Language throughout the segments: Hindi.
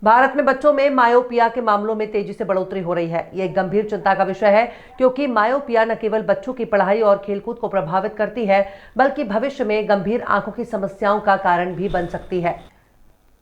भारत में बच्चों में मायोपिया के मामलों में तेजी से बढ़ोतरी हो रही है। यह एक गंभीर चिंता का विषय है, क्योंकि मायोपिया न केवल बच्चों की पढ़ाई और खेलकूद को प्रभावित करती है, बल्कि भविष्य में गंभीर आंखों की समस्याओं का कारण भी बन सकती है।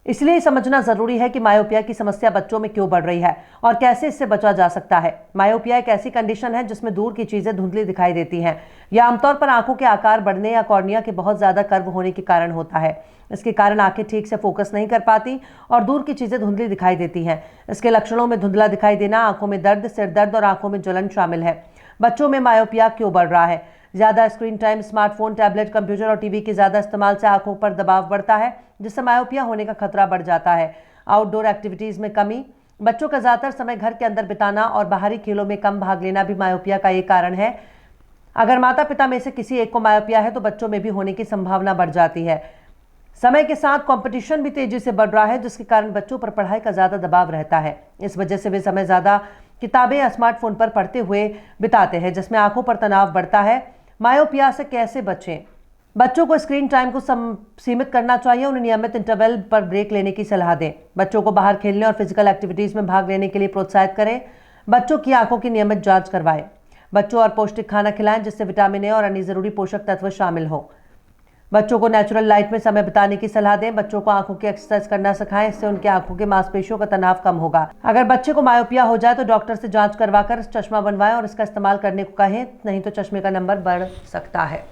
इसलिए समझना जरूरी है कि मायोपिया की समस्या बच्चों में क्यों बढ़ रही है और कैसे इससे बचा जा सकता है। मायोपिया एक ऐसी कंडीशन है जिसमें दूर की चीजें धुंधली दिखाई देती हैं। यह आमतौर पर आंखों के आकार बढ़ने या कॉर्निया के बहुत ज्यादा कर्व होने के कारण होता है। इसके कारण आंखें ठीक से फोकस नहीं कर पाती और दूर की चीजें धुंधली दिखाई देती हैं। इसके लक्षणों में धुंधला दिखाई देना, आंखों में दर्द, सिर दर्द और आंखों में जलन शामिल है। बच्चों में मायोपिया क्यों बढ़ रहा है? ज्यादा screen time, smartphone, tablet, computer और टीवी के ज्यादा इस्तेमाल से आंखों पर दबाव बढ़ता है, जिससे मायोपिया होने का खतरा बढ़ जाता है। आउटडोर एक्टिविटीज में कमी, बच्चों का ज्यादातर समय घर के अंदर बिताना और बाहरी खेलों में कम भाग लेना भी मायोपिया का एक कारण है। अगर माता पिता में से किसी एक को मायोपिया है तो बच्चों में भी होने की संभावना बढ़ जाती है। समय के साथ कंपटीशन भी तेजी से बढ़ रहा है, जिसके कारण बच्चों पर पढ़ाई का ज्यादा दबाव रहता है। इस वजह से वे समय ज्यादा किताबें या स्मार्टफोन पर पढ़ते हुए बिताते हैं, जिसमें आंखों पर तनाव बढ़ता है। मायोपिया से कैसे बचें? बच्चों को स्क्रीन टाइम को सीमित करना चाहिए। उन्हें नियमित इंटरवल पर ब्रेक लेने की सलाह दें। बच्चों को बाहर खेलने और फिजिकल एक्टिविटीज में भाग लेने के लिए प्रोत्साहित करें। बच्चों की आंखों की नियमित जांच करवाएं। बच्चों और पौष्टिक खाना खिलाएं, जिससे विटामिन ए और अन्य जरूरी पोषक तत्व शामिल हो। बच्चों को नेचुरल लाइट में समय बिताने की सलाह दें। बच्चों को आंखों की एक्सरसाइज करना सिखाएं, इससे उनकी आंखों के मांसपेशियों का तनाव कम होगा। अगर बच्चे को मायोपिया हो जाए तो डॉक्टर से जांच करवाकर चश्मा बनवाएं और इसका इस्तेमाल करने को कहें, नहीं तो चश्मे का नंबर बढ़ सकता है।